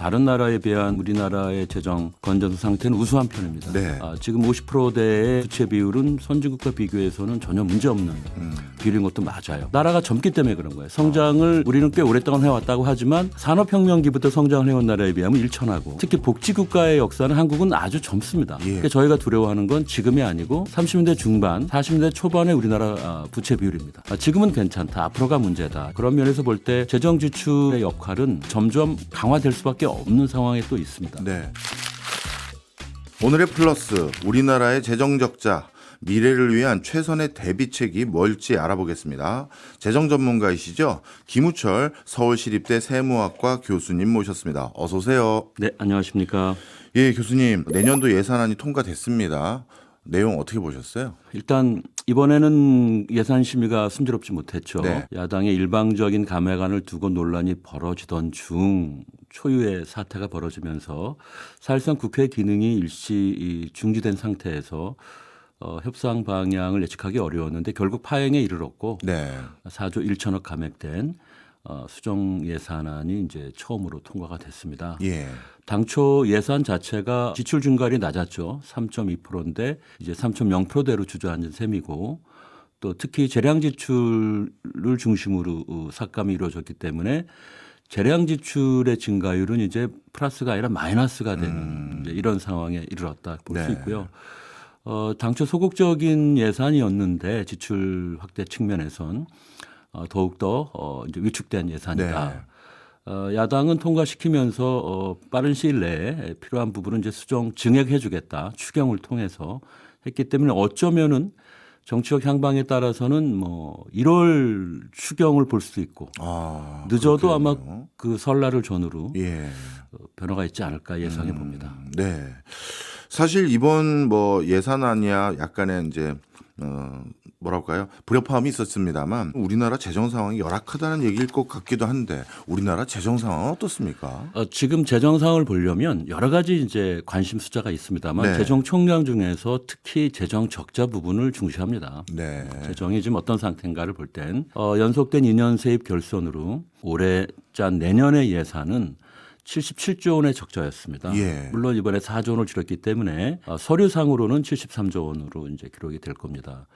다른 나라에 비한 우리나라의 재정 건전성 상태는 우수한 편입니다. 네. 지금 50%대의 부채 비율은 선진국과 비교해서는 전혀 문제없는 비율인 것도 맞아요. 나라가 젊기 때문에 그런 거예요. 성장을 우리는 꽤 오랫동안 해왔다고 하지만 산업혁명기부터 성장을 해온 나라에 비하면 일천하고 특히 복지국가의 역사는 한국은 아주 젊습니다. 그러니까 저희가 두려워하는 건 지금이 아니고 30년대 중반, 40년대 초반의 우리나라 부채 비율입니다. 지금은 괜찮다. 앞으로가 문제다. 그런 면에서 볼 때 재정 지출의 역할은 점점 강화될 수밖에 없는 상황에 또 있습니다. 네. 오늘의 플러스, 우리나라의 재정 적자, 미래를 위한 최선의 대비책이 뭘지 알아보겠습니다. 재정 전문가이시죠? 김우철 서울시립대 세무학과 교수님 모셨습니다. 어서 오세요. 네, 안녕하십니까. 예, 교수님, 내년도 예산안이 통과됐습니다. 내용 어떻게 보셨어요? 일단 이번에는 예산 심의가 순조롭지 못했죠. 네. 야당의 일방적인 감액안을 두고 논란이 벌어지던 중 초유의 사태가 벌어지면서 사실상 국회 기능이 일시 중지된 상태에서 협상 방향을 예측하기 어려웠는데 결국 파행에 이르렀고 네. 4조 1천억 감액된 수정 예산안이 이제 처음으로 통과가 됐습니다. 예. 당초 예산 자체가 지출 증가율이 낮았죠. 3.2%인데 이제 3.0%대로 주저앉은 셈이고 또 특히 재량 지출을 중심으로 삭감이 이루어졌기 때문에 재량 지출의 증가율은 이제 플러스가 아니라 마이너스가 되는 이제 이런 상황에 이르렀다 볼 수 네. 있고요. 당초 소극적인 예산이었는데 지출 확대 측면에선 더욱더 이제 위축된 예산이다. 야당은 통과시키면서 빠른 시일 내에 필요한 부분은 이제 수정 증액해주겠다 추경을 통해서 했기 때문에 어쩌면은 정치적 향방에 따라서는 뭐 1월 추경을 볼 수도 있고 늦어도 아마 그 설날을 전후로 예. 변화가 있지 않을까 예상해 봅니다. 네. 사실 이번 뭐 예산안이야 약간의 이제 뭐랄까요 불협화음이 있었습니다만 우리나라 재정 상황이 열악하다는 얘기일 것 같기도 한데 우리나라 재정 상황은 어떻습니까? 지금 재정 상황을 보려면 여러 가지 이제 관심 숫자가 있습니다만 네. 재정 총량 중에서 특히 재정 적자 부분을 중시합니다. 네. 재정이 지금 어떤 상태인가를 볼 땐 연속된 2년 세입 결손으로 올해 짠 내년의 예산은 77조 원의 적자였습니다. 예. 물론 이번에 4조 원을 줄였기 때문에 서류상으로는 73조 원으로 이제 기록이 될 겁니다.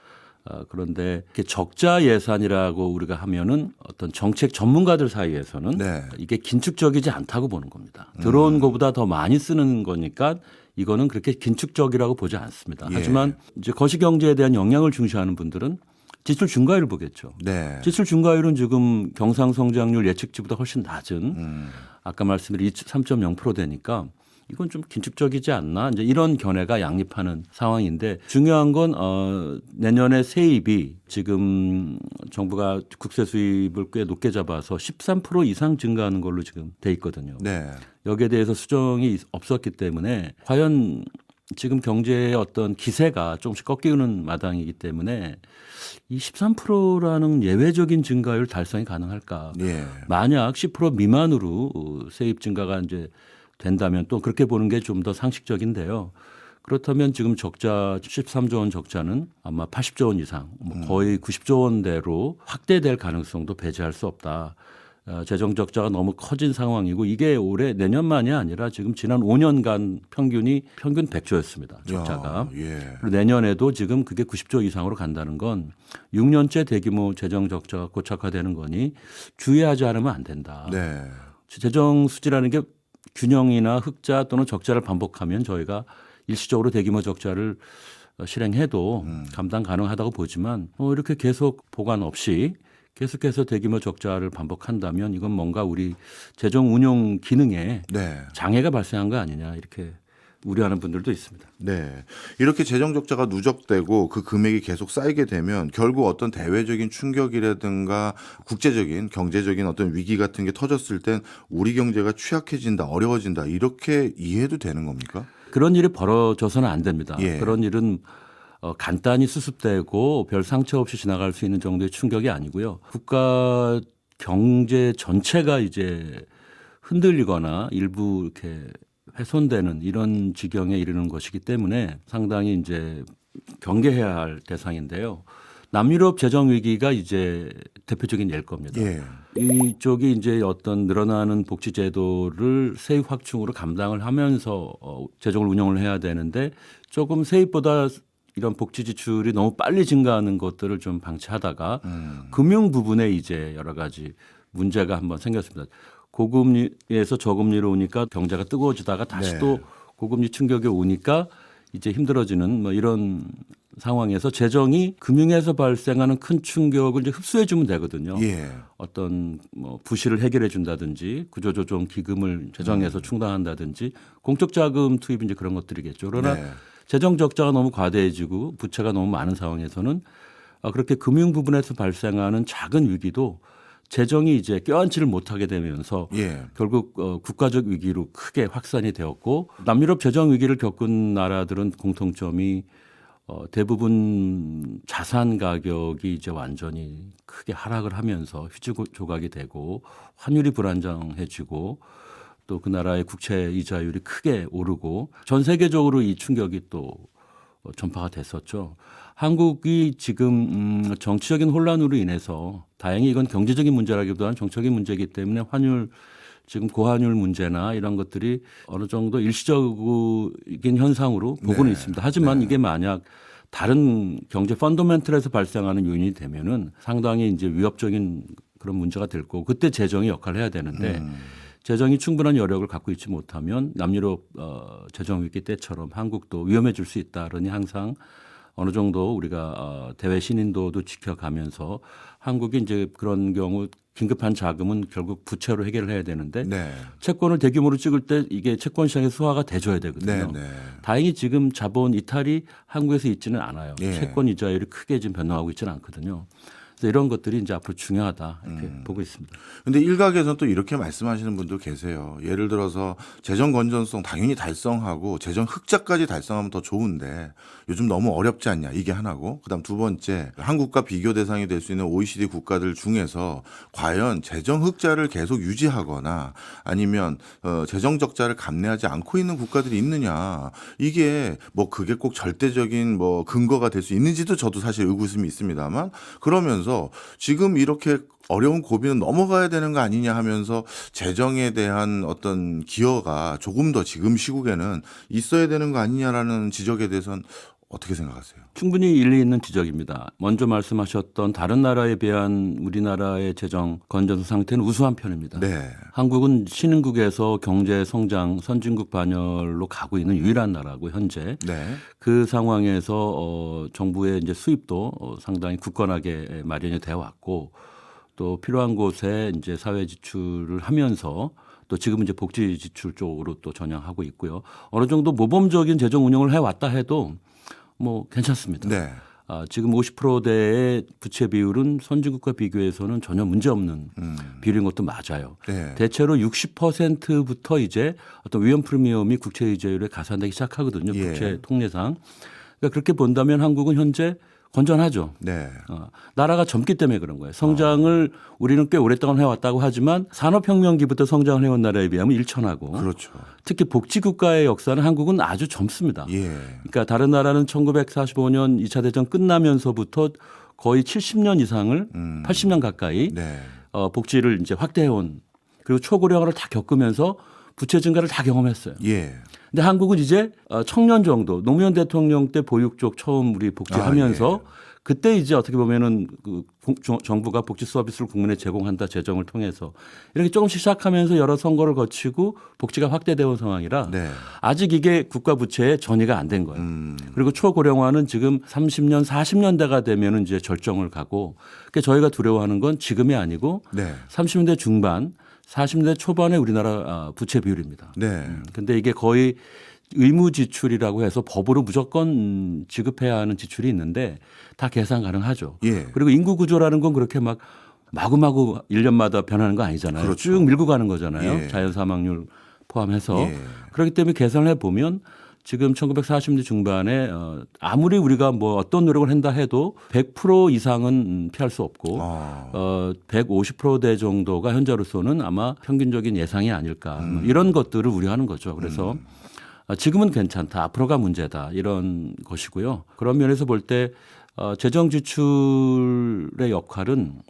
그런데 이렇게 적자 예산이라고 우리가 하면은 어떤 정책 전문가들 사이에서는 네. 이게 긴축적이지 않다고 보는 겁니다. 들어온 것보다 더 많이 쓰는 거니까 이거는 그렇게 긴축적이라고 보지 않습니다. 예. 하지만 이제 거시경제에 대한 영향을 중시하는 분들은 지출 증가율을 보겠죠. 네. 지출 증가율은 지금 경상성장률 예측치보다 훨씬 낮은 아까 말씀드린 3.0%대니까 이건 좀 긴축적이지 않나 이제 이런 견해가 양립하는 상황인데 중요한 건 내년에 세입이 지금 정부가 국세 수입을 꽤 높게 잡아서 13% 이상 증가하는 걸로 지금 돼 있거든요. 네. 여기에 대해서 수정이 없었기 때문에 과연 지금 경제의 어떤 기세가 조금씩 꺾이는 마당이기 때문에 이 13%라는 예외적인 증가율 달성이 가능할까? 예. 만약 10% 미만으로 세입 증가가 이제 된다면 또 그렇게 보는 게 좀 더 상식적인데요. 그렇다면 지금 적자 13조 원 적자는 아마 80조 원 이상 거의 90조 원대로 확대될 가능성도 배제할 수 없다. 재정 적자가 너무 커진 상황이고 이게 올해 내년만이 아니라 지금 지난 5년간 평균 100조였습니다. 적자가. 예. 그리고 내년에도 지금 그게 90조 이상으로 간다는 건 6년째 대규모 재정 적자가 고착화되는 거니 주의하지 않으면 안 된다. 네. 재정 수지라는 게 균형이나 흑자 또는 적자를 반복하면 저희가 일시적으로 대규모 적자를 실행해도 감당 가능하다고 보지만 이렇게 계속 보관 없이 계속해서 대규모 적자를 반복한다면 이건 뭔가 우리 재정 운용 기능에 네. 장애가 발생한 거 아니냐 이렇게 우려하는 분들도 있습니다. 네. 이렇게 재정 적자가 누적되고 그 금액이 계속 쌓이게 되면 결국 어떤 대외적인 충격이라든가 국제적인 경제적인 어떤 위기 같은 게 터졌을 땐 우리 경제가 취약해진다, 어려워진다 이렇게 이해해도 되는 겁니까? 그런 일이 벌어져서는 안 됩니다. 예. 그런 일은 간단히 수습되고 별 상처 없이 지나갈 수 있는 정도의 충격이 아니고요. 국가 경제 전체가 이제 흔들리거나 일부 이렇게 훼손되는 이런 지경에 이르는 것이기 때문에 상당히 이제 경계해야 할 대상인데요. 남유럽 재정 위기가 이제 대표적인 예일 겁니다. 예. 이쪽이 이제 어떤 늘어나는 복지 제도를 세입 확충으로 감당을 하면서 재정을 운영을 해야 되는데 조금 세입보다 이런 복지 지출이 너무 빨리 증가하는 것들을 좀 방치하다가 금융 부분에 이제 여러 가지 문제가 한번 생겼습니다. 고금리에서 저금리로 오니까 경제가 뜨거워지다가 다시 네. 또 고금리 충격이 오니까 이제 힘들어지는 뭐 이런 상황에서 재정이 금융에서 발생하는 큰 충격을 이제 흡수해 주면 되거든요. 예. 어떤 뭐 부실을 해결해 준다든지 구조조정 기금을 재정에서 충당한다든지 공적 자금 투입 이제 그런 것들이겠죠. 그러나 네. 재정 적자가 너무 과대해지고 부채가 너무 많은 상황에서는 그렇게 금융 부분에서 발생하는 작은 위기도 재정이 이제 껴안지를 못하게 되면서 예. 결국 국가적 위기로 크게 확산이 되었고 남유럽 재정 위기를 겪은 나라들은 공통점이 대부분 자산 가격이 이제 완전히 크게 하락을 하면서 휴지 조각이 되고 환율이 불안정해지고 또 그 나라의 국채 이자율이 크게 오르고 전 세계적으로 이 충격이 또 전파가 됐었죠. 한국이 지금 정치적인 혼란으로 인해서 다행히 이건 경제적인 문제라기보다는 정치적인 문제이기 때문에 환율 지금 고환율 문제나 이런 것들이 어느 정도 일시적인 현상으로 보고는 있습니다. 하지만 이게 만약 다른 경제 펀더멘털에서 발생하는 요인이 되면은 상당히 이제 위협적인 그런 문제가 될 거고 그때 재정이 역할을 해야 되는데 재정이 충분한 여력을 갖고 있지 못하면 남유럽 재정 위기 때처럼 한국도 위험해질 수 있다. 그러니 항상 어느 정도 우리가 대외 신인도도 지켜가면서 한국이 이제 그런 경우 긴급한 자금은 결국 부채로 해결을 해야 되는데 네. 채권을 대규모로 찍을 때 이게 채권 시장에 수화가 돼줘야 되거든요. 네. 네. 다행히 지금 자본 이탈이 한국에서 있지는 않아요. 예. 채권 이자율이 크게 지금 변동하고 있지는 않거든요. 그래서 이런 것들이 이제 앞으로 중요하다 이렇게 보고 있습니다. 근데 일각에서는 또 이렇게 말씀하시는 분도 계세요. 예를 들어서 재정 건전성 당연히 달성하고 재정 흑자까지 달성하면 더 좋은데 요즘 너무 어렵지 않냐 이게 하나고 그다음 두 번째 한국과 비교 대상이 될 수 있는 OECD 국가들 중에서 과연 재정 흑자를 계속 유지하거나 아니면 재정 적자를 감내하지 않고 있는 국가들이 있느냐 이게 뭐 그게 꼭 절대적인 뭐 근거가 될 수 있는지도 저도 사실 의구심이 있습니다만 그러면서 지금 이렇게 어려운 고비는 넘어가야 되는 거 아니냐 하면서 재정에 대한 어떤 기여가 조금 더 지금 시국에는 있어야 되는 거 아니냐라는 지적에 대해서는 어떻게 생각하세요? 충분히 일리 있는 지적입니다. 먼저 말씀하셨던 다른 나라에 비한 우리나라의 재정 건전성 상태는 우수한 편입니다. 네. 한국은 신흥국에서 경제 성장 선진국 반열로 가고 있는 유일한 나라고 현재 네. 그 상황에서 정부의 이제 수입도 상당히 굳건하게 마련이 되어 왔고 또 필요한 곳에 이제 사회 지출을 하면서 또 지금은 이제 복지 지출 쪽으로 또 전향하고 있고요. 어느 정도 모범적인 재정 운영을 해왔다 해도 뭐 괜찮습니다. 네. 지금 50%대의 부채 비율은 선진국과 비교해서는 전혀 문제 없는 비율인 것도 맞아요. 네. 대체로 60%부터 이제 어떤 위험 프리미엄이 국채 이자율에 가산되기 시작하거든요. 예. 국채 통례상. 그러니까 그렇게 본다면 한국은 현재 건전하죠. 네. 나라가 젊기 때문에 그런 거예요. 성장을 우리는 꽤 오랫동안 해왔다고 하지만 산업혁명기부터 성장을 해온 나라에 비하면 일천하고 그렇죠. 특히 복지국가의 역사는 한국은 아주 젊습니다. 예. 그러니까 다른 나라는 1945년 2차 대전 끝나면서부터 거의 70년 이상을 80년 가까이 네. 복지를 이제 확대해온 그리고 초고령화를 다 겪으면서 부채 증가를 다 경험했어요. 예. 근데 한국은 이제 청년 정도 노무현 대통령 때 보육 쪽 처음 우리 복지하면서 그때 이제 어떻게 보면은 그 정부가 복지 서비스를 국민에 제공한다 재정을 통해서 이렇게 조금씩 시작하면서 여러 선거를 거치고 복지가 확대되어 온 상황이라 네. 아직 이게 국가 부채에 전이가 안 된 거예요. 그리고 초고령화는 지금 30년, 40년대가 되면은 이제 절정을 가고 그러니까 저희가 두려워하는 건 지금이 아니고 네. 30년대 중반, 40년대 초반의 우리나라 부채 비율입니다. 네. 근데 이게 거의 의무 지출이라고 해서 법으로 무조건 지급해야 하는 지출이 있는데 다 계산 가능하죠. 예. 그리고 인구 구조라는 건 그렇게 막 마구마구 1년마다 변하는 거 아니잖아요. 그렇죠. 쭉 밀고 가는 거잖아요. 예. 자연 사망률 포함해서. 예. 그렇기 때문에 계산을 해보면 지금 1940년대 중반에 아무리 우리가 뭐 어떤 노력을 한다 해도 100% 이상은 피할 수 없고 150%대 정도가 현재로서는 아마 평균적인 예상이 아닐까 뭐 이런 것들을 우려하는 거죠. 그래서 지금은 괜찮다. 앞으로가 문제다. 이런 것이고요. 그런 면에서 볼 때 재정 지출의 역할은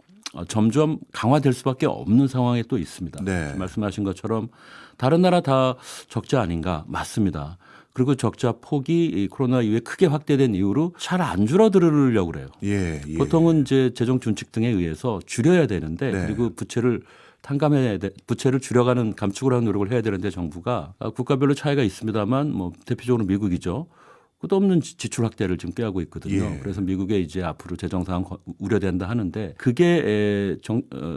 점점 강화될 수밖에 없는 상황에 또 있습니다. 네. 말씀하신 것처럼 다른 나라 다 적자 아닌가? 맞습니다. 그리고 적자 폭이 이 코로나 이후에 크게 확대된 이후로 잘 안 줄어들으려고 그래요. 예, 예. 보통은 이제 재정 준칙 등에 의해서 줄여야 되는데 네. 그리고 부채를 탕감해야 돼, 부채를 줄여가는 감축을 하는 노력을 해야 되는데 정부가 국가별로 차이가 있습니다.만 뭐 대표적으로 미국이죠. 끝없는 지출 확대를 지금 꾀하고 있거든요. 예. 그래서 미국의 이제 앞으로 재정 상황 우려된다 하는데 그게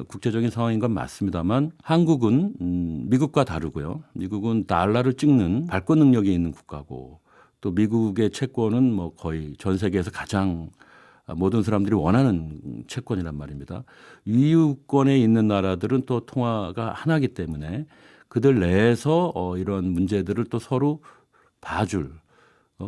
국제적인 상황인 건 맞습니다만 한국은 미국과 다르고요. 미국은 달러를 찍는 발권 능력이 있는 국가고 또 미국의 채권은 뭐 거의 전 세계에서 가장 모든 사람들이 원하는 채권이란 말입니다. 유유권에 있는 나라들은 또 통화가 하나이기 때문에 그들 내에서 이런 문제들을 또 서로 봐줄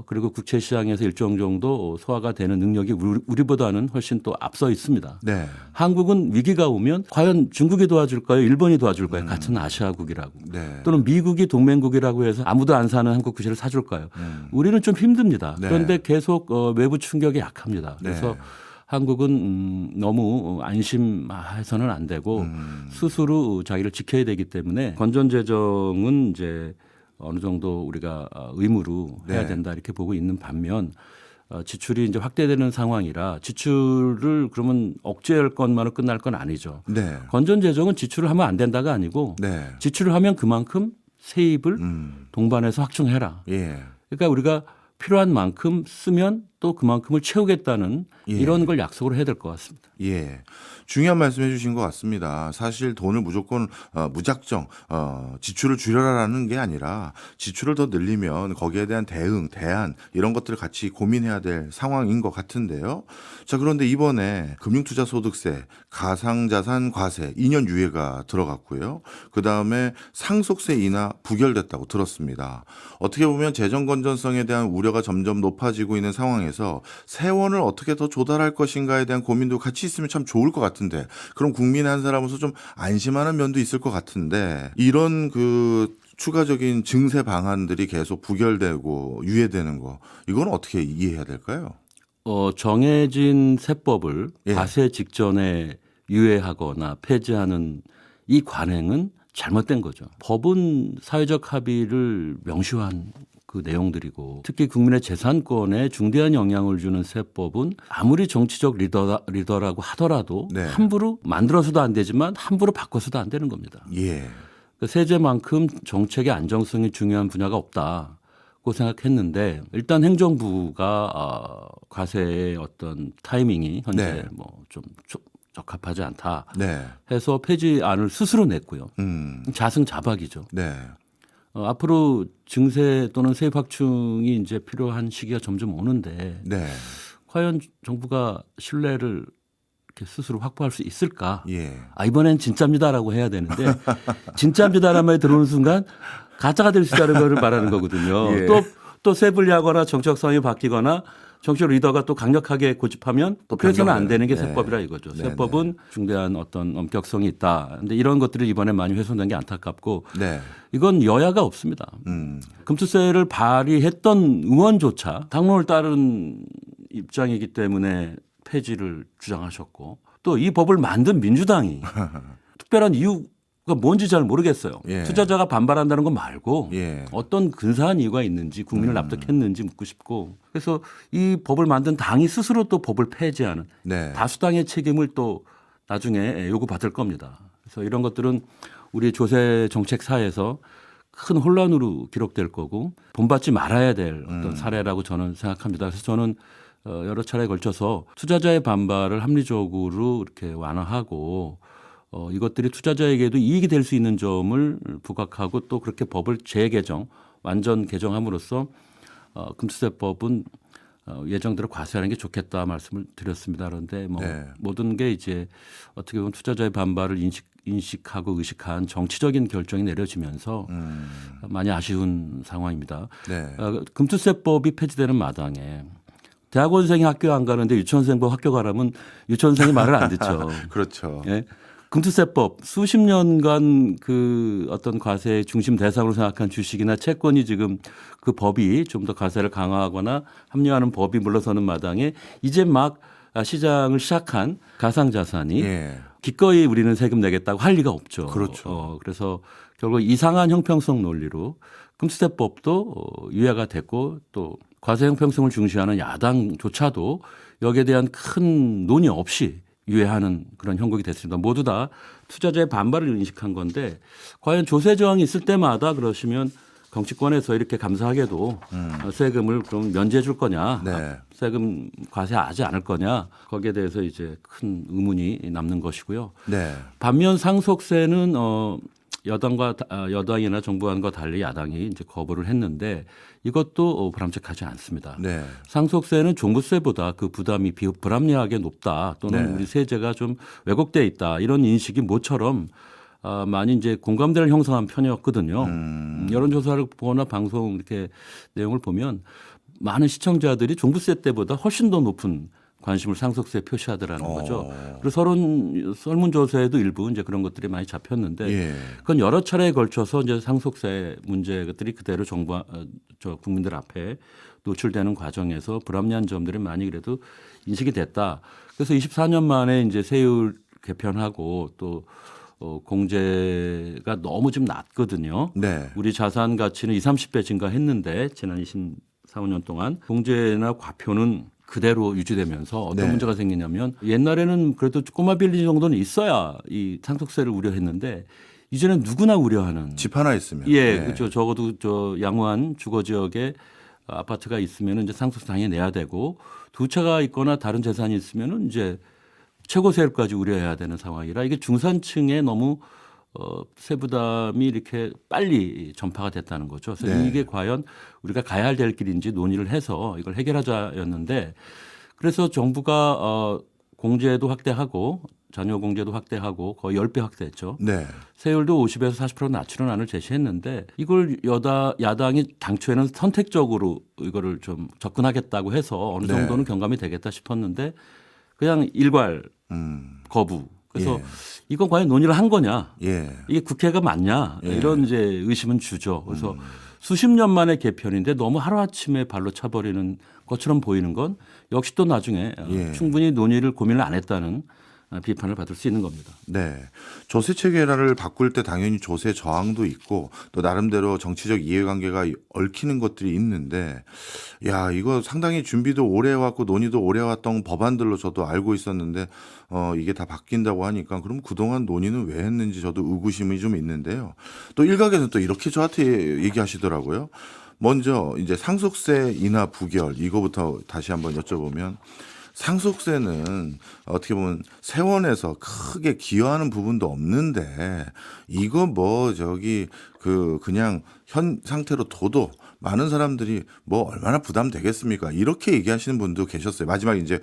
그리고 국채 시장에서 일정 정도 소화가 되는 능력이 우리보다는 훨씬 또 앞서 있습니다. 네. 한국은 위기가 오면 과연 중국이 도와줄까요? 일본이 도와줄까요? 같은 아시아국이라고. 네. 또는 미국이 동맹국이라고 해서 아무도 안 사는 한국 구시를 사줄까요? 우리는 좀 힘듭니다. 네. 그런데 계속 외부 충격이 약합니다. 그래서 네. 한국은 너무 안심해서는 안 되고 스스로 자기를 지켜야 되기 때문에 건전재정은 이제 어느 정도 우리가 의무로 해야 네. 된다 이렇게 보고 있는 반면 지출이 이제 확대되는 상황이라 지출을 그러면 억제할 것만으로 끝날 건 아니죠. 네. 건전재정은 지출을 하면 안 된다가 아니고 네. 지출을 하면 그만큼 세입을 동반해서 확충해라. 예. 그러니까 우리가 필요한 만큼 쓰면 또 그만큼을 채우겠다는 예. 이런 걸 약속을 해야 될 것 같습니다. 예. 중요한 말씀 해주신 것 같습니다. 사실 돈을 무조건 무작정 지출을 줄여라라는 게 아니라 지출을 더 늘리면 거기에 대한 대응, 대안 이런 것들을 같이 고민해야 될 상황인 것 같은데요. 자, 그런데 이번에 금융투자소득세, 가상자산 과세 2년 유예가 들어갔고요. 그다음에 상속세 인하 부결됐다고 들었습니다. 어떻게 보면 재정 건전성에 대한 우려가 점점 높아지고 있는 상황에서 세원을 어떻게 더 조달할 것인가에 대한 고민도 같이 있으면 참 좋을 것 같은데 그럼 국민 한 사람으로서 좀 안심하는 면도 있을 것 같은데 이런 그 추가적인 증세 방안들이 계속 부결되고 유예되는 거 이건 어떻게 이해해야 될까요? 정해진 세법을 예. 과세 직전에 유예하거나 폐지하는 이 관행은 잘못된 거죠. 법은 사회적 합의를 명시한 그 내용들이고 특히 국민의 재산권에 중대한 영향을 주는 세법은 아무리 정치적 리더라고 하더라도 네. 함부로 만들어서도 안 되지만 함부로 바꿔서도 안 되는 겁니다. 예. 그 세제만큼 정책의 안정성이 중요한 분야가 없다고 생각했는데 일단 행정부가 과세의 어떤 타이밍이 현재 네. 뭐 좀 적합하지 않다 네. 해서 폐지안을 스스로 냈고요. 자승자박이죠. 네. 앞으로 증세 또는 세입 확충이 이제 필요한 시기가 점점 오는데 네. 과연 정부가 신뢰를 이렇게 스스로 확보할 수 있을까? 예. 이번엔 진짜입니다라고 해야 되는데 진짜입니다라는 말이 들어오는 순간 가짜가 될 수 있다는 걸 말하는 거거든요. 예. 또 세불리하거나 정책 상황이 바뀌거나 정치적 리더가 또 강력하게 고집하면 또 그래서는 안 변경되는. 되는 게 네. 세법이라 이거죠. 네, 세법은 중대한 어떤 엄격성이 있다. 그런데 이런 것들이 이번에 많이 훼손된 게 안타깝고 네. 이건 여야가 없습니다. 금투세를 발의했던 의원조차 당론을 따른 입장이기 때문에 폐지를 주장하셨고 또 이 법을 만든 민주당이 특별한 이유가 뭔지 잘 모르겠어요. 예. 투자자가 반발한다는 거 말고 예. 어떤 근사한 이유가 있는지 국민을 납득했는지 묻고 싶고 그래서 이 법을 만든 당이 스스로 또 법을 폐지하는 네. 다수당의 책임을 또 나중에 요구받을 겁니다. 그래서 이런 것들은 우리 조세 정책사에서 큰 혼란으로 기록될 거고 본받지 말아야 될 어떤 사례라고 저는 생각합니다. 그래서 저는 여러 차례에 걸쳐서 투자자의 반발을 합리적으로 이렇게 완화하고 이것들이 투자자에게도 이익이 될 수 있는 점을 부각하고 또 그렇게 법을 재개정, 완전 개정함으로써 금투세법은 예정대로 과세하는 게 좋겠다 말씀을 드렸습니다. 그런데 뭐 네. 모든 게 이제 어떻게 보면 투자자의 반발을 인식하고 의식한 정치적인 결정이 내려지면서 많이 아쉬운 상황입니다. 네. 금투세법이 폐지되는 마당에 대학원생이 학교 안 가는데 유치원생도 학교 가라면 유치원생이 말을 안 듣죠. 그렇죠. 예? 금투세법 수십 년간 그 어떤 과세의 중심 대상으로 생각한 주식이나 채권이 지금 그 법이 좀 더 과세를 강화하거나 합리화하는 법이 물러서는 마당에 이제 막 시장을 시작한 가상자산이 예. 기꺼이 우리는 세금 내겠다고 할 리가 없죠. 그렇죠. 그래서 결국 이상한 형평성 논리로 금투세법도 유예가 됐고 또 과세 형평성을 중시하는 야당조차도 여기에 대한 큰 논의 없이 유예하는 그런 형국이 됐습니다. 모두 다 투자자의 반발을 인식한 건데 과연 조세 저항이 있을 때마다 그러시면 정치권에서 이렇게 감사하게도 세금을 그럼 면제해 줄 거냐, 네. 세금 과세하지 않을 거냐 거기에 대해서 이제 큰 의문이 남는 것이고요. 네. 반면 상속세는 여당이나 정부안과 달리 야당이 이제 거부를 했는데 이것도 바람직하지 않습니다. 네. 상속세는 종부세보다 그 부담이 불합리하게 높다 또는 네. 우리 세제가 좀 왜곡돼 있다 이런 인식이 모처럼 많이 이제 공감대를 형성한 편이었거든요. 여론조사를 보거나 방송 이렇게 내용을 보면 많은 시청자들이 종부세 때보다 훨씬 더 높은 관심을 상속세에 표시하더라는 거죠. 그리고 설문조사에도 일부 이제 그런 것들이 많이 잡혔는데 예. 그건 여러 차례에 걸쳐서 이제 상속세 문제들이 그대로 국민들 앞에 노출되는 과정에서 불합리한 점들이 많이 그래도 인식이 됐다. 그래서 24년 만에 이제 세율 개편하고 또 공제가 너무 좀 낮거든요. 네. 우리 자산 가치는 20, 30배 증가했는데 지난 24, 5년 동안 공제나 과표는 그대로 유지되면서 어떤 네. 문제가 생기냐면 옛날에는 그래도 꼬마 빌리지 정도는 있어야 이 상속세를 우려했는데 이제는 누구나 우려하는 집 하나 있으면. 예, 네. 그렇죠. 적어도 저 양호한 주거 지역에 아파트가 있으면 이제 상속세 당연히 내야 되고 두 채가 있거나 다른 재산이 있으면은 이제 최고 세율까지 우려해야 되는 상황이라 이게 중산층에 너무 세부담이 이렇게 빨리 전파가 됐다는 거죠. 그래서 네. 이게 과연 우리가 가야 할 될 길인지 논의를 해서 이걸 해결하자였는데 그래서 정부가 공제도 확대하고 자녀 공제도 확대하고 거의 10배 확대했죠. 네. 세율도 50에서 40% 낮추는 안을 제시했는데 이걸 야당이 당초에는 선택적으로 이거를 좀 접근하겠다고 해서 어느 네. 정도는 경감이 되겠다 싶었는데 그냥 일괄 거부. 그래서 예. 이건 과연 논의를 한 거냐? 예. 이게 국회가 맞냐? 예. 이런 이제 의심은 주죠. 그래서 수십 년 만의 개편인데 너무 하루아침에 발로 차버리는 것처럼 보이는 건 역시 또 나중에 예. 충분히 논의를 고민을 안 했다는 비판을 받을 수 있는 겁니다. 네. 조세 체계를 바꿀 때 당연히 조세 저항도 있고 또 나름대로 정치적 이해관계가 얽히는 것들이 있는데 야, 이거 상당히 준비도 오래 해왔고 논의도 오래 해왔던 법안들로 저도 알고 있었는데 이게 다 바뀐다고 하니까 그럼 그동안 논의는 왜 했는지 저도 의구심이 좀 있는데요. 또 일각에서는 또 이렇게 저한테 얘기하시더라고요. 먼저 이제 상속세 인하 부결 이거부터 다시 한번 여쭤보면 상속세는 어떻게 보면 세원에서 크게 기여하는 부분도 없는데 이거 뭐 그냥 현 상태로 둬도 많은 사람들이 뭐 얼마나 부담되겠습니까? 이렇게 얘기하시는 분도 계셨어요. 마지막에 이제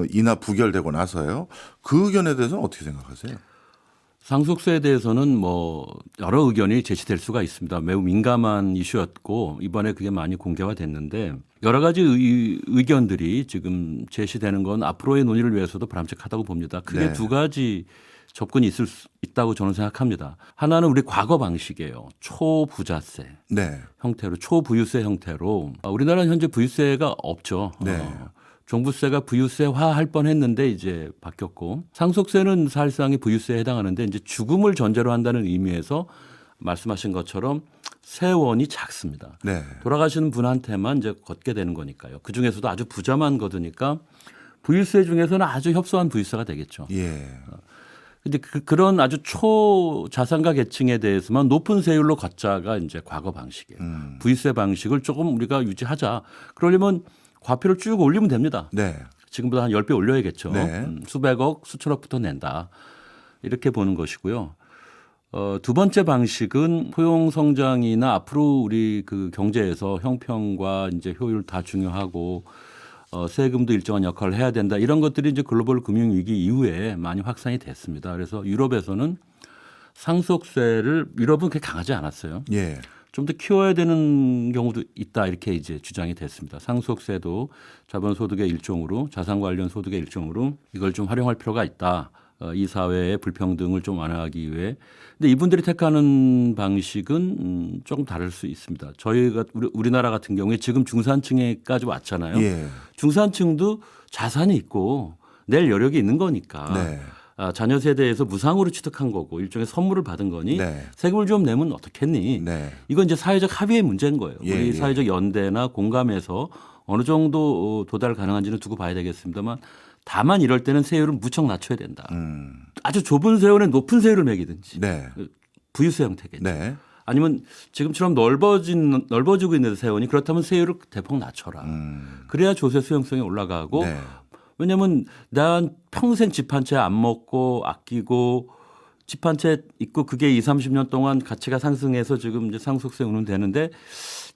인하 부결되고 나서요. 그 의견에 대해서는 어떻게 생각하세요? 상속세에 대해서는 뭐 여러 의견이 제시될 수가 있습니다. 매우 민감한 이슈였고 이번에 그게 많이 공개가 됐는데 여러 가지 의견들이 지금 제시되는 건 앞으로의 논의를 위해서도 바람직하다고 봅니다. 크게 네. 두 가지 접근이 있을 수 있다고 저는 생각합니다. 하나는 우리 과거 방식이에요. 초부자세 네. 형태로 초부유세 형태로 우리나라는 현재 부유세가 없죠. 네. 종부세가 부유세화할 뻔했는데 이제 바뀌었고 상속세는 사실상이 부유세에 해당하는데 이제 죽음을 전제로 한다는 의미에서 말씀하신 것처럼 세원이 작습니다. 네. 돌아가시는 분한테만 이제 걷게 되는 거니까요. 그 중에서도 아주 부자만 거두니까 부유세 중에서는 아주 협소한 부유세가 되겠죠. 예. 근데 그런 아주 초자산가 계층에 대해서만 높은 세율로 걷자가 이제 과거 방식이에요. 부유세 방식을 조금 우리가 유지하자. 그러려면 과표를 쭉 올리면 됩니다. 네. 지금보다 한 10배 올려야겠죠. 네. 수백억, 수천억부터 낸다. 이렇게 보는 것이고요. 두 번째 방식은 포용 성장이나 앞으로 우리 그 경제에서 형평과 이제 효율 다 중요하고 세금도 일정한 역할을 해야 된다. 이런 것들이 이제 글로벌 금융 위기 이후에 많이 확산이 됐습니다. 그래서 유럽에서는 상속세를 유럽은 그렇게 강하지 않았어요. 예. 좀 더 키워야 되는 경우도 있다 이렇게 이제 주장이 됐습니다. 상속세도 자본소득의 일종으로 자산 관련 소득의 일종으로 이걸 좀 활용할 필요가 있다. 이 사회의 불평등을 좀 완화하기 위해. 근데 이분들이 택하는 방식은 조금 다를 수 있습니다. 저희가 우리나라 같은 경우에 지금 중산층에까지 왔잖아요. 예. 중산층도 자산이 있고 낼 여력이 있는 거니까 네. 자녀 세대에서 무상으로 취득한 거고 일종의 선물을 받은 거니 네. 세금을 좀 내면 어떻겠니? 네. 이건 이제 사회적 합의의 문제인 거예요. 예, 우리 예. 사회적 연대나 공감에서 어느 정도 도달 가능한지는 두고 봐야 되겠습니다만 다만 이럴 때는 세율을 무척 낮춰야 된다. 아주 좁은 세원에 높은 세율을 매기든지 네. 부유세 형태겠죠. 네. 아니면 지금처럼 넓어지고 있는 세원이 그렇다면 세율을 대폭 낮춰라. 그래야 조세 수용성이 올라가고 네. 왜냐하면 난 평생 집 한 채 안 먹고 아끼고 집 한 채 있고 그게 20, 30년 동안 가치가 상승해서 지금 이제 상속세 운운되는데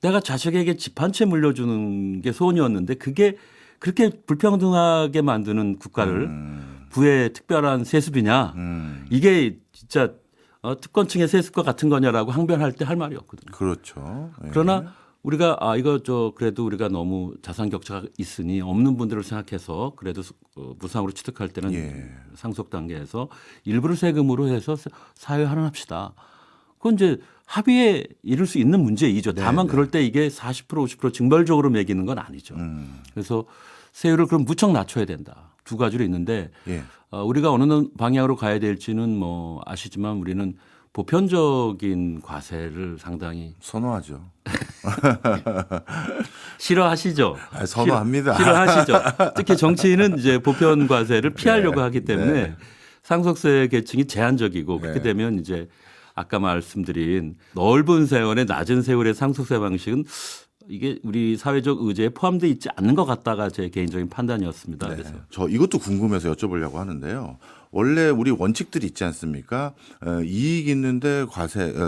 내가 자식에게 집 한 채 물려주는 게 소원이었는데 그게 그렇게 불평등하게 만드는 국가를 부의 특별한 세습이냐 이게 진짜 특권층의 세습과 같은 거냐라고 항변할 때 할 말이 없거든요. 그렇죠. 예. 그러나 우리가 이거 그래도 우리가 너무 자산 격차가 있으니 없는 분들을 생각해서 그래도 무상으로 취득할 때는 예. 상속 단계에서 일부를 세금으로 해서 사회 환원합시다. 그건 이제 합의에 이를 수 있는 문제이죠. 다만 그럴 때 이게 40% 50% 징벌적으로 매기는 건 아니죠. 그래서 세율을 그럼 무척 낮춰야 된다. 두 가지로 있는데 예. 우리가 어느 방향으로 가야 될지는 뭐 아시지만 우리는 보편적인 과세를 상당히 선호하죠. 싫어하시죠. 선호합니다. 싫어하시죠. 특히 정치인은 이제 보편 과세를 피하려고 하기 때문에 상속세 계층이 제한적이고 그렇게 되면 이제 아까 말씀드린 넓은 세원의 낮은 세율의 상속세 방식은 이게 우리 사회적 의제에 포함되어 있지 않는 것 같다가 제 개인적인 판단이었습니다. 그래서 저 이것도 궁금해서 여쭤보려고 하는데요. 원래 우리 원칙들이 있지 않습니까? 이익 있는데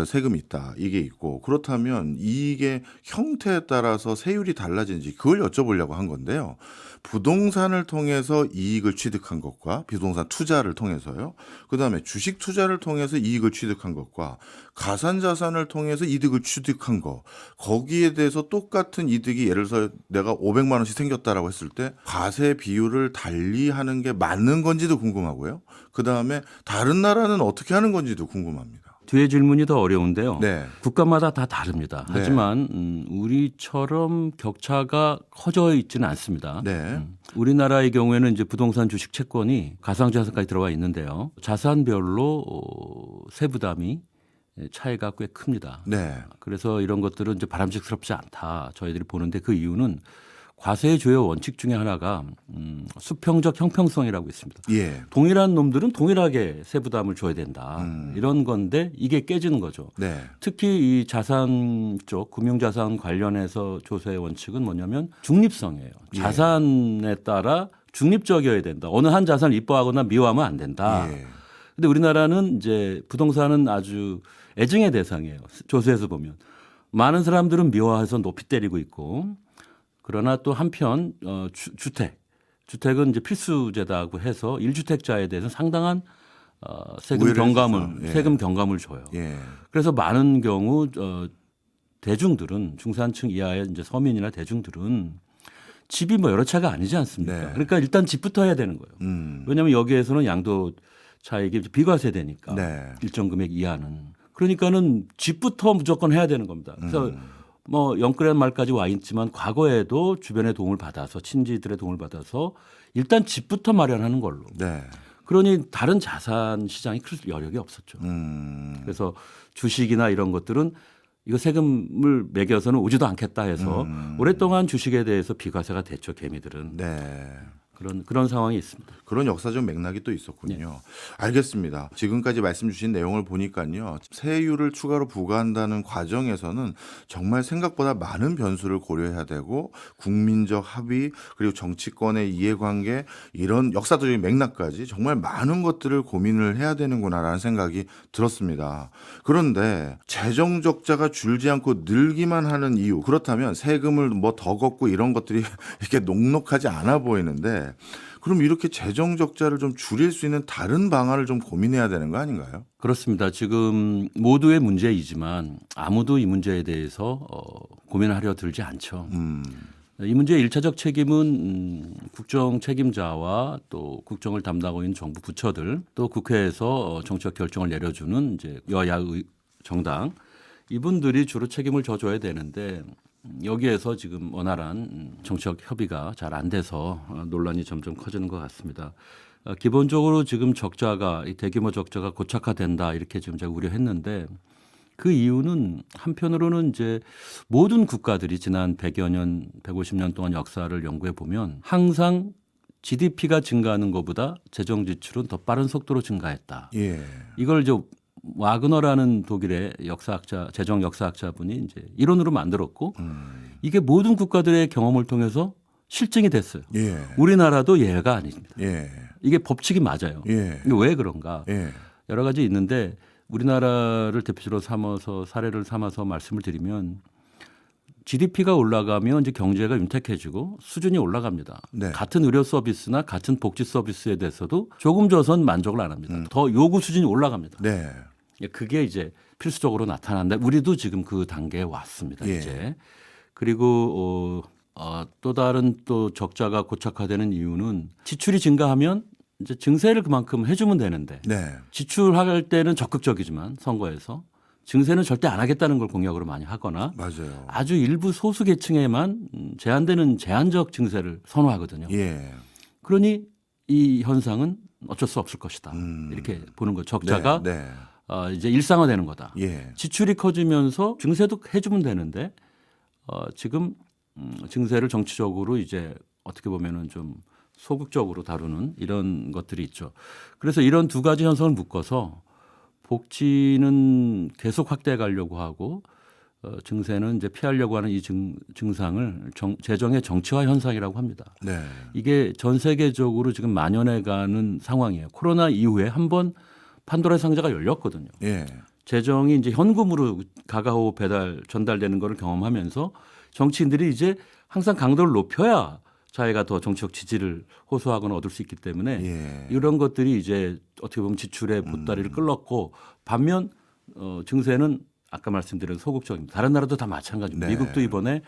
세금이 있다. 이게 있고 그렇다면 이익의 형태에 따라서 세율이 달라지는지 그걸 여쭤보려고 한 건데요. 부동산을 통해서 이익을 취득한 것과 부동산 투자를 통해서요. 그다음에 주식 투자를 통해서 이익을 취득한 것과 가산자산을 통해서 이득을 취득한 거 거기에 대해서 똑같은 이득이 예를 들어서 내가 500만 원씩 생겼다라고 했을 때 과세 비율을 달리하는 게 맞는 건지도 궁금하고요. 그다음에 다른 나라는 어떻게 하는 건지도 궁금합니다. 뒤에 질문이 더 어려운데요. 네. 국가마다 다 다릅니다. 네. 하지만 우리처럼 격차가 커져 있지는 않습니다. 네. 우리나라의 경우에는 이제 부동산 주식 채권이 가상자산까지 들어와 있는데요. 자산별로 세부담이 차이가 꽤 큽니다. 네. 그래서 이런 것들은 이제 바람직스럽지 않다. 저희들이 보는데 그 이유는 과세의 주요 원칙 중에 하나가 수평적 형평성이라고 있습니다. 예. 동일한 놈들은 동일하게 세부담을 줘야 된다. 이런 건데 이게 깨지는 거죠. 네. 특히 이 자산 쪽 금융자산 관련해서 조세의 원칙은 뭐냐면 중립성이에요. 자산에 따라 중립적이어야 된다. 어느 한 자산을 이뻐하거나 미워하면 안 된다. 예. 근데 우리나라는 이제 부동산은 아주 애증의 대상이에요. 조세에서 보면 많은 사람들은 미워해서 높이 때리고 있고 그러나 또 한편 주택은 이제 필수제다고 해서 1주택자에 대해서 상당한 세금 우회를 경감을 해주죠. 예. 세금 경감을 줘요. 예. 그래서 많은 경우 대중들은 중산층 이하의 이제 서민이나 대중들은 집이 뭐 여러 채가 아니지 않습니까? 네. 그러니까 일단 집부터 해야 되는 거예요. 왜냐하면 여기에서는 양도 차익이 비과세되니까 네. 일정 금액 이하는 그러니까는 집부터 무조건 해야 되는 겁니다. 그래서 뭐 영끌한 말까지 와 있지만 과거에도 주변의 도움을 받아서 친지들의 도움을 받아서 일단 집부터 마련하는 걸로. 네. 그러니 다른 자산 시장이 클 여력이 없었죠. 그래서 주식이나 이런 것들은 이거 세금을 매겨서는 오지도 않겠다 해서 오랫동안 주식에 대해서 비과세가 됐죠. 개미들은. 네. 그런 상황이 있습니다. 그런 역사적 맥락이 또 있었군요. 알겠습니다. 지금까지 말씀 주신 내용을 보니까요. 세율을 추가로 부과한다는 과정에서는 정말 생각보다 많은 변수를 고려해야 되고 국민적 합의 그리고 정치권의 이해관계 이런 역사적인 맥락까지 정말 많은 것들을 고민을 해야 되는구나라는 생각이 들었습니다. 그런데 재정 적자가 줄지 않고 늘기만 하는 이유 그렇다면 세금을 뭐 더 걷고 이런 것들이 이렇게 녹록하지 않아 보이는데 그럼 이렇게 재정 적자를 좀 줄일 수 있는 다른 방안을 좀 고민해야 되는 거 아닌가요? 그렇습니다. 지금 모두의 문제이지만 아무도 이 문제에 대해서 고민하려 들지 않죠. 이 문제의 1차적 책임은 국정 책임자와 또 국정을 담당하고 있는 정부 부처들 또 국회에서 정치적 결정을 내려주는 이제 여야 정당 이분들이 주로 책임을 져줘야 되는데 여기에서 지금 원활한 정치적 협의가 잘 안 돼서 논란이 점점 커지는 것 같습니다. 기본적으로 지금 적자가 이 대규모 적자가 고착화된다 이렇게 지금 제가 우려했는데 그 이유는 한편으로는 이제 모든 국가들이 지난 100여 년, 150년 동안 역사를 연구해 보면 항상 GDP가 증가하는 것보다 재정 지출은 더 빠른 속도로 증가했다. 예. 이걸 이제 와그너라는 독일의 역사학자, 재정 역사학자분이 이제 이론으로 만들었고 이게 모든 국가들의 경험을 통해서 실증이 됐어요. 예. 우리나라도 예외가 아닙니다. 예. 이게 법칙이 맞아요. 예. 이게 왜 그런가? 예. 여러 가지 있는데 우리나라를 대표적으로 삼아서 사례를 삼아서 말씀을 드리면 GDP가 올라가면 이제 경제가 윤택해지고 수준이 올라갑니다. 네. 같은 의료 서비스나 같은 복지 서비스에 대해서도 조금 줘선 만족을 안 합니다. 더 요구 수준이 올라갑니다. 네. 그게 이제 필수적으로 나타난다. 우리도 지금 그 단계에 왔습니다. 예. 이제 그리고 또 다른 또 적자가 고착화되는 이유는 지출이 증가하면 이제 증세를 그만큼 해주면 되는데 네. 지출할 때는 적극적이지만 선거에서 증세는 절대 안 하겠다는 걸 공약으로 많이 하거나 맞아요. 아주 일부 소수 계층에만 제한되는 제한적 증세를 선호하거든요. 예. 그러니 이 현상은 어쩔 수 없을 것이다. 이렇게 보는 거. 적자가 네. 네. 이제 일상화되는 거다. 예. 지출이 커지면서 증세도 해주면 되는데 지금 증세를 정치적으로 이제 어떻게 보면은 좀 소극적으로 다루는 이런 것들이 있죠. 그래서 이런 두 가지 현상을 묶어서 복지는 계속 확대해 가려고 하고 증세는 이제 피하려고 하는 이 증상을 재정의 정치화 현상이라고 합니다. 네. 이게 전 세계적으로 지금 만연해 가는 상황이에요. 코로나 이후에 한번 판도라의 상자가 열렸거든요. 예. 재정이 이제 현금으로 가가호 전달되는 것을 경험하면서 정치인들이 이제 항상 강도를 높여야 자기가 더 정치적 지지를 호소하거나 얻을 수 있기 때문에 예. 이런 것들이 이제 어떻게 보면 지출의 보따리를 끌었고 반면 증세는 아까 말씀드린 소극적입니다. 다른 나라도 다 마찬가지입니다. 네. 미국도 이번에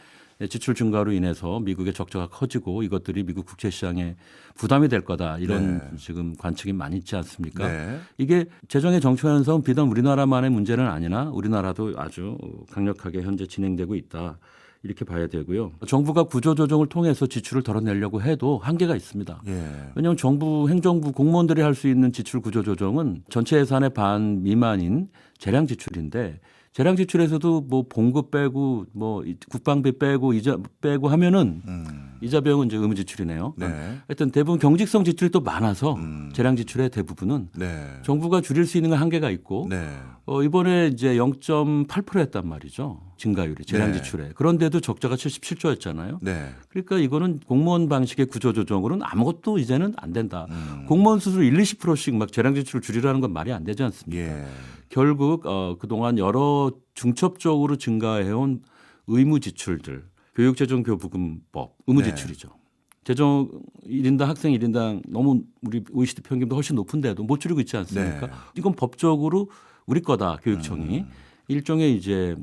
지출 증가로 인해서 미국의 적자가 커지고 이것들이 미국 국채 시장에 부담이 될 거다 이런 네. 지금 관측이 많이 있지 않습니까? 네. 이게 재정의 정치화 현상은 비단 우리나라만의 문제는 아니나 우리나라도 아주 강력하게 현재 진행되고 있다. 이렇게 봐야 되고요. 정부가 구조조정을 통해서 지출을 덜어내려고 해도 한계가 있습니다. 예. 왜냐하면 정부, 행정부 공무원들이 할 수 있는 지출 구조조정은 전체 예산의 반 미만인 재량 지출인데 재량 지출에서도 뭐 봉급 빼고 뭐 국방비 빼고 이자 빼고 하면은 이자 비용은 이제 의무 지출이네요. 네. 하여튼 대부분 경직성 지출이 또 많아서 재량 지출의 대부분은 네. 정부가 줄일 수 있는 건 한계가 있고 네. 이번에 이제 0.8% 했단 말이죠. 증가율이 재량 네. 지출에. 그런데도 적자가 77조였잖아요. 네. 그러니까 이거는 공무원 방식의 구조조정으로는 아무것도 이제는 안 된다. 공무원 스스로 1, 20%씩 막 재량 지출을 줄이라는 건 말이 안 되지 않습니까? 예. 결국 그동안 여러 중첩적으로 증가해온 의무 지출들, 교육재정교부금법, 의무 네. 지출이죠. 재정 1인당 학생 1인당 너무 우리 OECD 평균도 훨씬 높은데도 못 줄이고 있지 않습니까? 네. 이건 법적으로 우리 거다 교육청이 일종의 이제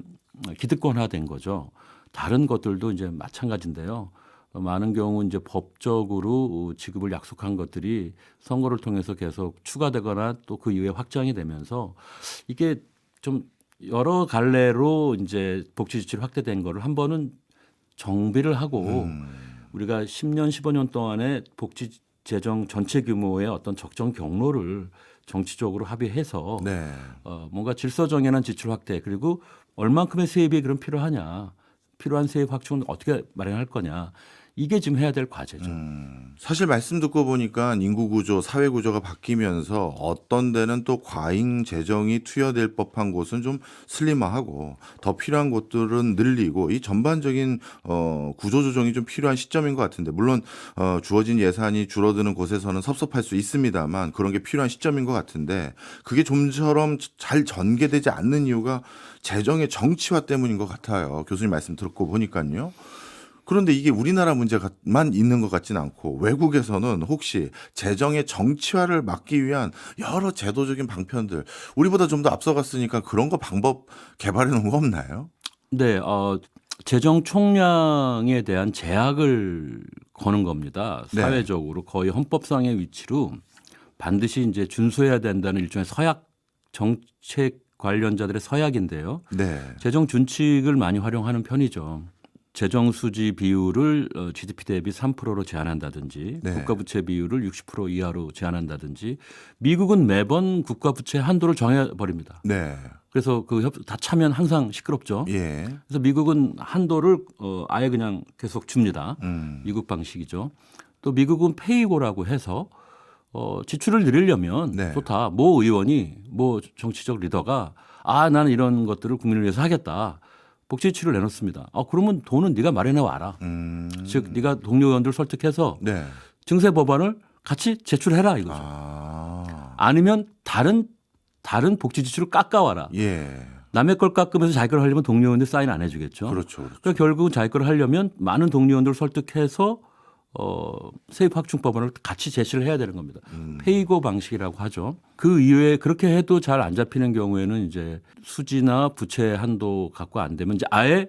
기득권화된 거죠. 다른 것들도 이제 마찬가지인데요. 많은 경우 이제 법적으로 지급을 약속한 것들이 선거를 통해서 계속 추가되거나 또 그 이후에 확장이 되면서 이게 좀 여러 갈래로 이제 복지 지출이 확대된 거를 한 번은 정비를 하고 우리가 10년, 15년 동안의 복지 재정 전체 규모의 어떤 적정 경로를 정치적으로 합의해서 네. 뭔가 질서 정연한 지출 확대 그리고 얼만큼의 세입이 그럼 필요하냐 필요한 세입 확충은 어떻게 마련할 거냐 이게 지금 해야 될 과제죠. 사실 말씀 듣고 보니까 인구 구조, 사회 구조가 바뀌면서 어떤 데는 또 과잉 재정이 투여될 법한 곳은 좀 슬림화하고 더 필요한 곳들은 늘리고 이 전반적인 구조 조정이 좀 필요한 시점인 것 같은데 물론 주어진 예산이 줄어드는 곳에서는 섭섭할 수 있습니다만 그런 게 필요한 시점인 것 같은데 그게 좀처럼 잘 전개되지 않는 이유가 재정의 정치화 때문인 것 같아요. 교수님 말씀 듣고 보니까요. 그런데 이게 우리나라 문제만 있는 것 같지는 않고 외국에서는 혹시 재정의 정치화를 막기 위한 여러 제도적인 방편들 우리보다 좀 더 앞서갔으니까 그런 거 방법 개발해 놓은 거 없나요? 네, 재정 총량에 대한 제약을 거는 겁니다. 네. 사회적으로 거의 헌법상의 위치로 반드시 이제 준수해야 된다는 일종의 서약 정책 관련자들의 서약인데요. 네. 재정 준칙을 많이 활용하는 편이죠. 재정 수지 비율을 GDP 대비 3%로 제한한다든지 네. 국가 부채 비율을 60% 이하로 제한한다든지 미국은 매번 국가 부채 한도를 정해 버립니다. 네. 그래서 다 차면 항상 시끄럽죠. 예. 그래서 미국은 한도를 아예 그냥 계속 줍니다. 미국 방식이죠. 또 미국은 페이고라고 해서 지출을 늘리려면 네. 좋다. 모 의원이 모 정치적 리더가 나는 이런 것들을 국민을 위해서 하겠다. 복지 지출을 내놓습니다. 그러면 돈은 네가 마련해 와라. 즉 네가 동료 의원들 설득해서 네. 증세 법안을 같이 제출해라 이거죠. 아니면 다른 복지 지출을 깎아와라. 예. 남의 걸 깎으면서 자기 걸 하려면 동료 의원들 사인 안 해주겠죠. 그렇죠. 그러니까 결국은 자기 걸 하려면 많은 동료 의원들을 설득해서 세입 확충 법안을 같이 제시를 해야 되는 겁니다. 페이고 방식이라고 하죠. 그 이외에 그렇게 해도 잘 안 잡히는 경우에는 이제 수지나 부채 한도 갖고 안 되면 이제 아예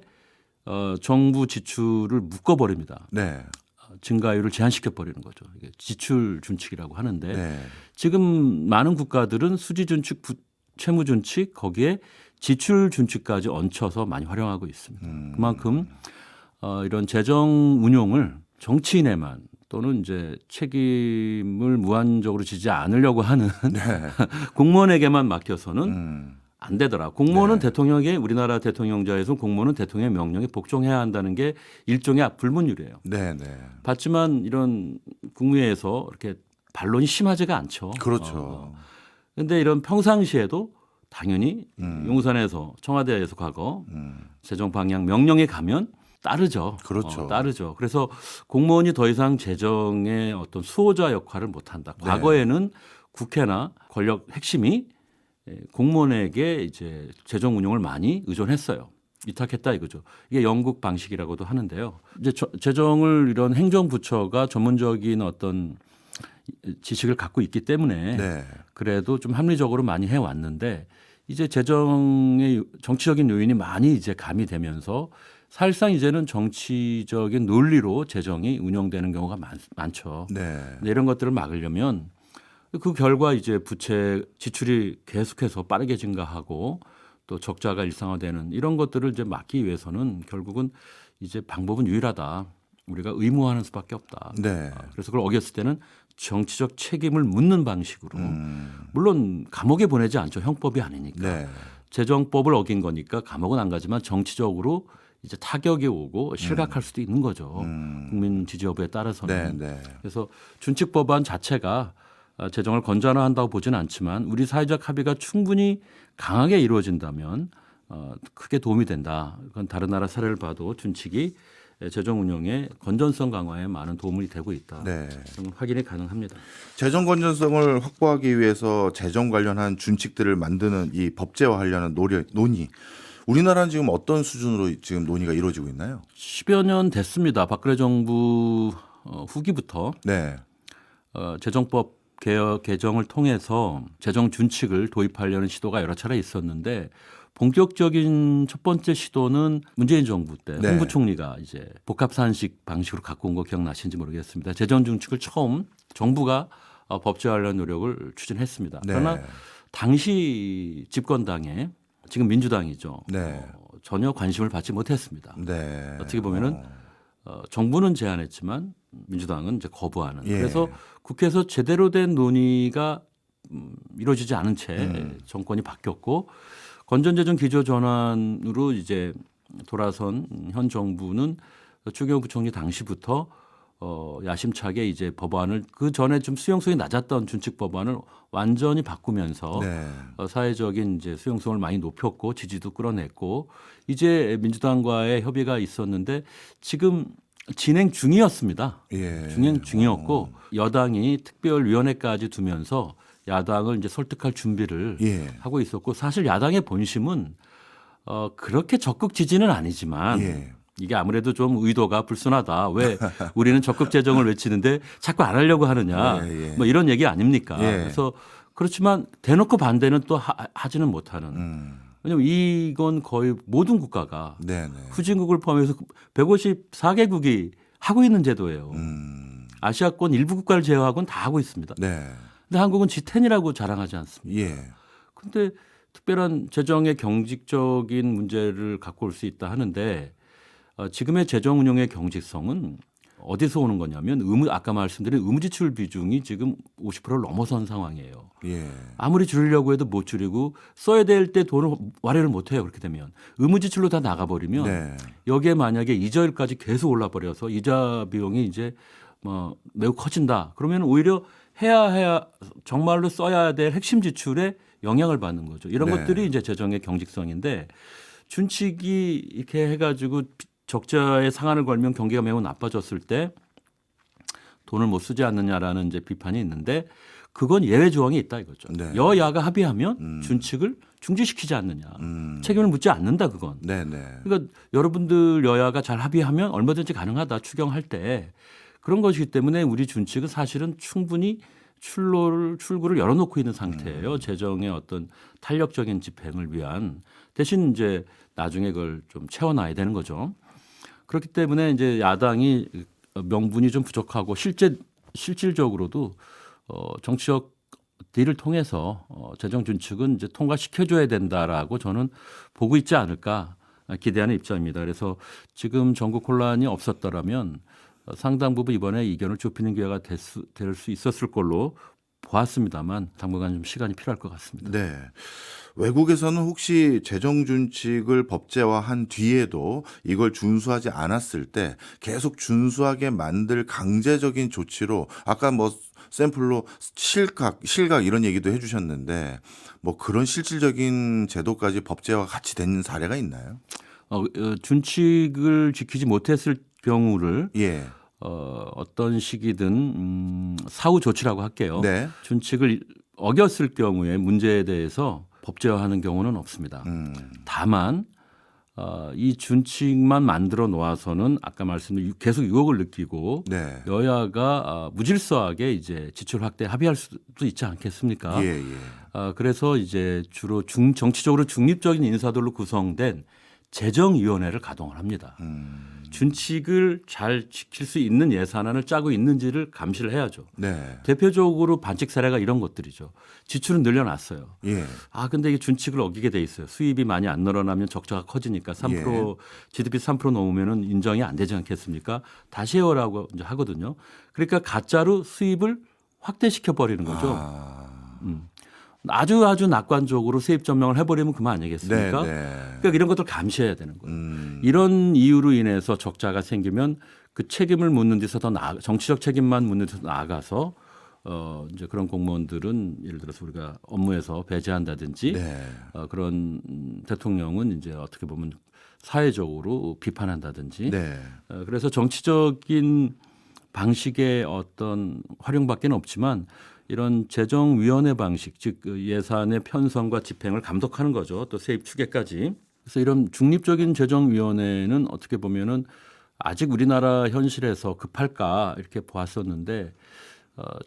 정부 지출을 묶어버립니다. 네. 증가율을 제한시켜 버리는 거죠. 이게 지출 준칙이라고 하는데 네. 지금 많은 국가들은 수지 준칙, 채무 준칙 거기에 지출 준칙까지 얹혀서 많이 활용하고 있습니다. 그만큼 이런 재정 운용을 정치인에만 또는 이제 책임을 무한적으로 지지 않으려고 하는 네. 공무원에게만 맡겨서는 안 되더라. 공무원은 네. 대통령에게 우리나라 대통령제에서 공무원은 대통령의 명령에 복종해야 한다는 게 일종의 불문율이에요. 네. 네. 봤지만 이런 국무회에서 이렇게 반론이 심하지가 않죠. 그렇죠. 그런데 이런 평상시에도 당연히 용산에서 청와대에서 과거 재정 방향 명령에 가면 따르죠. 그렇죠. 따르죠. 그래서 공무원이 더 이상 재정의 어떤 수호자 역할을 못 한다. 네. 과거에는 국회나 권력 핵심이 공무원에게 이제 재정 운용을 많이 의존했어요. 위탁했다 이거죠. 이게 영국 방식이라고도 하는데요. 이제 재정을 이런 행정부처가 전문적인 어떤 지식을 갖고 있기 때문에 네. 그래도 좀 합리적으로 많이 해왔는데 이제 재정의 정치적인 요인이 많이 이제 가미되면서 사실상 이제는 정치적인 논리로 재정이 운영되는 경우가 많죠. 네. 근데 이런 것들을 막으려면 그 결과 이제 부채 지출이 계속해서 빠르게 증가하고 또 적자가 일상화되는 이런 것들을 이제 막기 위해서는 결국은 이제 방법은 유일하다. 우리가 의무화하는 수밖에 없다. 네. 그래서 그걸 어겼을 때는 정치적 책임을 묻는 방식으로 물론 감옥에 보내지 않죠. 형법이 아니니까. 네. 재정법을 어긴 거니까 감옥은 안 가지만 정치적으로 이제 타격이 오고 실각할 수도 있는 거죠. 국민 지지 여부에 따라서는. 네. 네. 그래서 준칙 법안 자체가 재정을 건전화한다고 보지는 않지만 우리 사회적 합의가 충분히 강하게 이루어진다면 크게 도움이 된다. 그건 다른 나라 사례를 봐도 준칙이 재정 운영의 건전성 강화에 많은 도움이 되고 있다. 네. 확인이 가능합니다. 재정 건전성을 확보하기 위해서 재정 관련한 준칙들을 만드는 이 법제화하려는 논의. 우리나라는 지금 어떤 수준으로 지금 논의가 이루어지고 있나요? 10여 년 됐습니다. 박근혜 정부 후기부터 네. 재정법 개정을 통해서 재정 준칙을 도입하려는 시도가 여러 차례 있었는데 본격적인 첫 번째 시도는 문재인 정부 때 네. 홍 부총리가 이제 복합산식 방식으로 갖고 온 거 기억나시는지 모르겠습니다. 재정 준칙을 처음 정부가 법제화하려는 노력을 추진했습니다. 네. 그러나 당시 집권당에 지금 민주당이죠. 네. 전혀 관심을 받지 못했습니다. 네. 어떻게 보면은 정부는 제안했지만 민주당은 이제 거부하는. 예. 그래서 국회에서 제대로 된 논의가 이루어지지 않은 채 정권이 바뀌었고 건전재정 기조 전환으로 이제 돌아선 현 정부는 추경호 부총리 당시부터 야심차게 이제 법안을 그 전에 좀 수용성이 낮았던 준칙 법안을 완전히 바꾸면서 네. 사회적인 이제 수용성을 많이 높였고 지지도 끌어냈고 이제 민주당과의 협의가 있었는데 지금 진행 중이었습니다. 예. 진행 중이었고 여당이 특별위원회까지 두면서 야당을 이제 설득할 준비를 예. 하고 있었고 사실 야당의 본심은 그렇게 적극 지지는 아니지만 예. 이게 아무래도 좀 의도가 불순하다. 왜 우리는 적극 재정을 외치는데 자꾸 안 하려고 하느냐. 예, 예. 뭐 이런 얘기 아닙니까? 예. 그래서 그렇지만 대놓고 반대는 또 하지는 못하는. 왜냐하면 이건 거의 모든 국가가 네네. 후진국을 포함해서 154개국이 하고 있는 제도예요. 아시아권 일부 국가를 제외하고는 다 하고 있습니다. 네. 근데 한국은 G10이라고 자랑하지 않습니다. 예. 근데 특별한 재정의 경직적인 문제를 갖고 올 수 있다 하는데 지금의 재정 운용의 경직성은 어디서 오는 거냐면 아까 말씀드린 의무지출 비중이 지금 50%를 넘어선 상황이에요. 예. 아무리 줄이려고 해도 못 줄이고 써야 될 때 돈을 활용을 못 해요. 그렇게 되면 의무지출로 다 나가버리면 네. 여기에 만약에 이자율까지 계속 올라버려서 이자 비용이 이제 뭐 매우 커진다. 그러면 오히려 해야 정말로 써야 될 핵심 지출에 영향을 받는 거죠. 이런 네. 것들이 이제 재정의 경직성인데 준칙이 이렇게 해가지고 적자의 상한을 걸면 경기가 매우 나빠졌을 때 돈을 못 쓰지 않느냐라는 이제 비판이 있는데 그건 예외 조항이 있다 이거죠. 네. 여야가 합의하면 준칙을 중지시키지 않느냐. 책임을 묻지 않는다 그건. 네네. 그러니까 여러분들 여야가 잘 합의하면 얼마든지 가능하다 추경할 때 그런 것이기 때문에 우리 준칙은 사실은 충분히 출구를 열어놓고 있는 상태예요. 재정의 어떤 탄력적인 집행을 위한 대신 이제 나중에 그걸 좀 채워놔야 되는 거죠. 그렇기 때문에 이제 야당이 명분이 좀 부족하고 실질적으로도 정치적 딜을 통해서 재정 준칙은 이제 통과시켜줘야 된다라고 저는 보고 있지 않을까 기대하는 입장입니다. 그래서 지금 전국 혼란이 없었더라면 상당 부분 이번에 이견을 좁히는 기회가 될 수 있었을 걸로 보았습니다만 당분간 좀 시간이 필요할 것 같습니다. 네. 외국에서는 혹시 재정 준칙을 법제화한 뒤에도 이걸 준수하지 않았을 때 계속 준수하게 만들 강제적인 조치로 아까 뭐 샘플로 실각 이런 얘기도 해주셨는데 뭐 그런 실질적인 제도까지 법제화 같이 된 사례가 있나요? 준칙을 지키지 못했을 경우를 예. 어떤 시기든 사후 조치라고 할게요. 네. 준칙을 어겼을 경우에 문제에 대해서 법제화하는 경우는 없습니다. 다만 이 준칙만 만들어 놓아서는 아까 말씀드린 계속 유혹을 느끼고 네. 여야가 무질서하게 이제 지출 확대 합의할 수도 있지 않겠습니까? 예, 예. 그래서 이제 주로 정치적으로 중립적인 인사들로 구성된 재정위원회를 가동을 합니다. 준칙을 잘 지킬 수 있는 예산안을 짜고 있는지를 감시를 해야죠. 네. 대표적으로 반칙 사례가 이런 것들이죠. 지출은 늘려놨어요. 예. 근데 이게 준칙을 어기게 돼 있어요. 수입이 많이 안 늘어나면 적자가 커지니까 3% GDP 3% 넘으면은 인정이 안 되지 않겠습니까? 다시 해오라고 이제 하거든요. 그러니까 가짜로 수입을 확대시켜 버리는 거죠. 아주 낙관적으로 세입 전명을 해버리면 그만 아니겠습니까? 네, 네. 그러니까 이런 것들 감시해야 되는 거예요. 이런 이유로 인해서 적자가 생기면 그 책임을 묻는 데서 정치적 책임만 묻는 데서 나아가서 이제 그런 공무원들은 예를 들어서 우리가 업무에서 배제한다든지 네. 그런 대통령은 이제 어떻게 보면 사회적으로 비판한다든지 네. 그래서 정치적인 방식의 어떤 활용밖에는 없지만 이런 재정위원회 방식, 즉 예산의 편성과 집행을 감독하는 거죠. 또 세입 추계까지. 그래서 이런 중립적인 재정위원회는 어떻게 보면은 아직 우리나라 현실에서 급할까 이렇게 보았었는데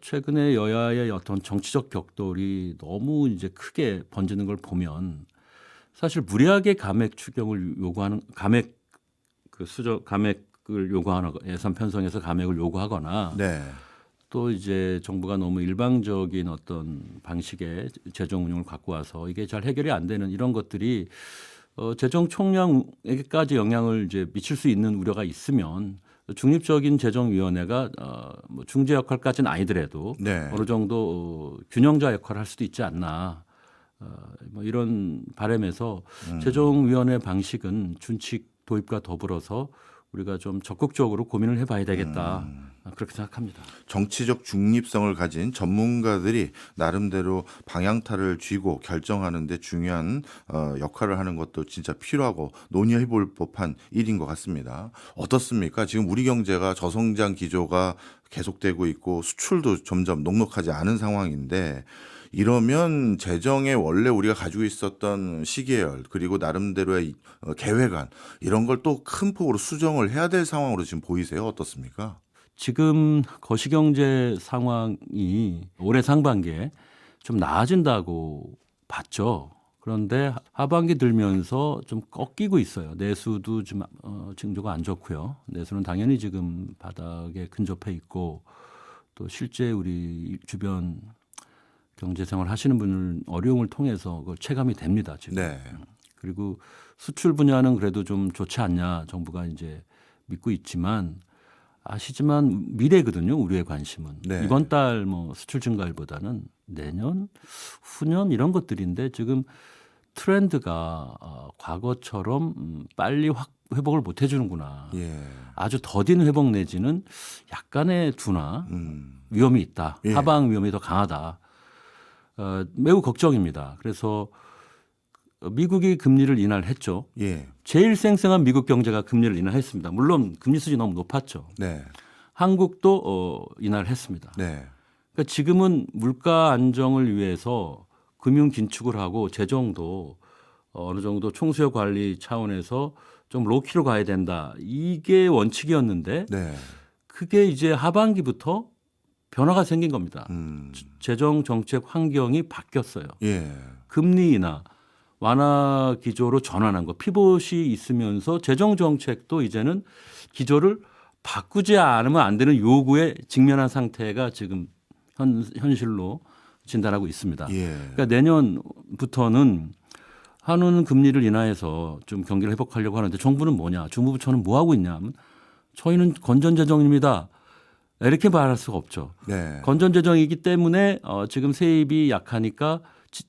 최근에 여야의 어떤 정치적 격돌이 너무 이제 크게 번지는 걸 보면 사실 무리하게 감액 추경을 요구하는 감액을 요구하는 예산 편성에서 감액을 요구하거나 네. 또 이제 정부가 너무 일방적인 어떤 방식의 재정 운용을 갖고 와서 이게 잘 해결이 안 되는 이런 것들이 재정 총량에게까지 영향을 이제 미칠 수 있는 우려가 있으면 중립적인 재정위원회가 뭐 중재 역할까지는 아니더라도 네. 어느 정도 균형자 역할을 할 수도 있지 않나 뭐 이런 바람에서 재정위원회 방식은 준칙 도입과 더불어서 우리가 좀 적극적으로 고민을 해봐야 되겠다 그렇게 생각합니다. 정치적 중립성을 가진 전문가들이 나름대로 방향타를 쥐고 결정하는 데 중요한 역할을 하는 것도 진짜 필요하고 논의해볼 법한 일인 것 같습니다. 어떻습니까? 지금 우리 경제가 저성장 기조가 계속되고 있고 수출도 점점 녹록하지 않은 상황인데 이러면 재정에 원래 우리가 가지고 있었던 시계열 그리고 나름대로의 계획안 이런 걸 또 큰 폭으로 수정을 해야 될 상황으로 지금 보이세요? 어떻습니까? 지금 거시경제 상황이 올해 상반기에 좀 나아진다고 봤죠. 그런데 하반기 들면서 좀 꺾이고 있어요. 내수도 좀 징조가 안 좋고요. 내수는 당연히 지금 바닥에 근접해 있고 또 실제 우리 주변 경제생활 하시는 분들 어려움을 통해서 그걸 체감이 됩니다. 지금. 네. 그리고 수출 분야는 그래도 좀 좋지 않냐 정부가 이제 믿고 있지만 아시지만 미래거든요. 우리의 관심은 네. 이번 달 뭐 수출 증가율보다는 내년, 후년 이런 것들인데 지금 트렌드가 과거처럼 빨리 회복을 못 해주는구나. 예. 아주 더딘 회복 내지는 약간의 둔화 위험이 있다. 예. 하방 위험이 더 강하다. 매우 걱정입니다. 그래서 미국이 금리를 인하했죠. 예. 제일 쌩쌩한 미국 경제가 금리를 인하했습니다. 물론 금리 수준이 너무 높았죠. 네. 한국도 인하를 했습니다. 네. 그러니까 지금은 물가 안정을 위해서 금융 긴축을 하고 재정도 어느 정도 총수요 관리 차원에서 좀 로키로 가야 된다. 이게 원칙이었는데 네. 그게 이제 하반기부터 변화가 생긴 겁니다. 재정 정책 환경이 바뀌었어요. 예. 금리 인하, 완화 기조로 전환한 거. 피봇이 있으면서 재정 정책도 이제는 기조를 바꾸지 않으면 안 되는 요구에 직면한 상태가 지금 현실로 진단하고 있습니다. 예. 그러니까 내년부터는 한우는 금리를 인하해서 좀 경기를 회복하려고 하는데 정부는 뭐냐? 주무부처는 뭐 하고 있냐? 하면 저희는 건전재정입니다. 이렇게 말할 수가 없죠. 네. 건전재정이기 때문에 지금 세입이 약하니까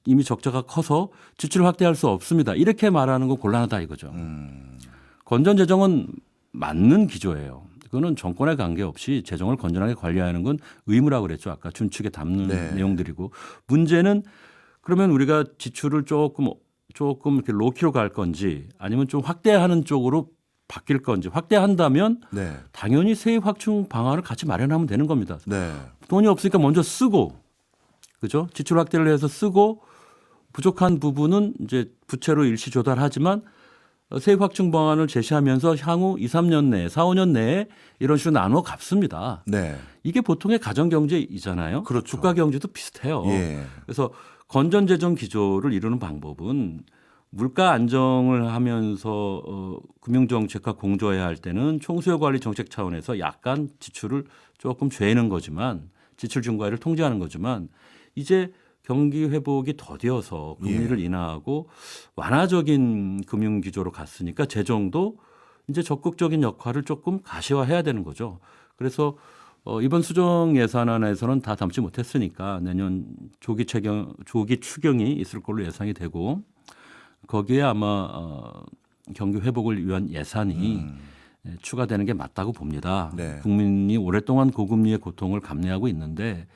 이미 적자가 커서 지출을 확대할 수 없습니다. 이렇게 말하는 건 곤란하다 이거죠. 건전재정은 맞는 기조예요. 그거는 정권에 관계없이 재정을 건전하게 관리하는 건 의무라고 그랬죠. 아까 준축에 담는 네. 내용들이고 문제는 그러면 우리가 지출을 조금 이렇게 로키로 갈 건지 아니면 좀 확대하는 쪽으로 바뀔 건지 확대한다면 네. 당연히 세입 확충 방안을 같이 마련하면 되는 겁니다. 네. 돈이 없으니까 먼저 쓰고 그죠? 지출 확대를 해서 쓰고 부족한 부분은 이제 부채로 일시 조달하지만 세입 확충 방안을 제시하면서 향후 2, 3년 내에 4, 5년 내에 이런 식으로 나누어 갚습니다. 네. 이게 보통의 가정 경제이잖아요. 그렇죠. 국가 경제도 비슷해요. 예. 그래서 건전 재정 기조를 이루는 방법은 물가 안정을 하면서 금융 정책과 공조해야 할 때는 총수요 관리 정책 차원에서 약간 지출을 조금 죄는 거지만 지출 증가율을 통제하는 거지만 이제 경기 회복이 더디어서 금리를 인하하고 완화적인 금융 기조로 갔으니까 재정도 이제 적극적인 역할을 조금 가시화해야 되는 거죠. 그래서 이번 수정 예산안에서는 다 담지 못했으니까 내년 조기 추경이 있을 걸로 예상이 되고 거기에 아마 경기 회복을 위한 예산이 추가되는 게 맞다고 봅니다. 네. 국민이 오랫동안 고금리의 고통을 감내하고 있는데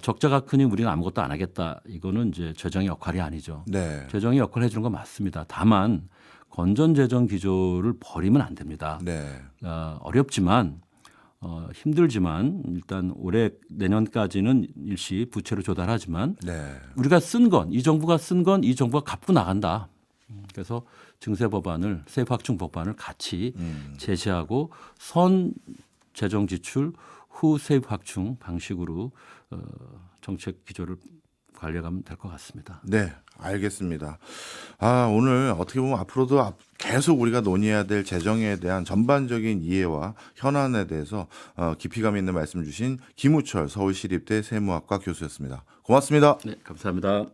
적자가 크니 우리는 아무것도 안 하겠다. 이거는 이제 재정의 역할이 아니죠. 네. 재정이 역할을 해주는 건 맞습니다. 다만 건전 재정 기조를 버리면 안 됩니다. 네. 어렵지만 힘들지만 일단 올해 내년까지는 일시 부채로 조달하지만 네. 우리가 쓴 건 이 정부가 쓴 건 이 정부가 갚고 나간다. 그래서 증세 법안을 세입 확충 법안을 같이 제시하고 선 재정 지출 후 세입 확충 방식으로 정책 기조를 관리하면 될 것 같습니다. 네, 알겠습니다. 오늘 어떻게 보면 앞으로도 계속 우리가 논의해야 될 재정에 대한 전반적인 이해와 현안에 대해서 깊이감 있는 말씀 주신 김우철 서울시립대 세무학과 교수였습니다. 고맙습니다. 네, 감사합니다.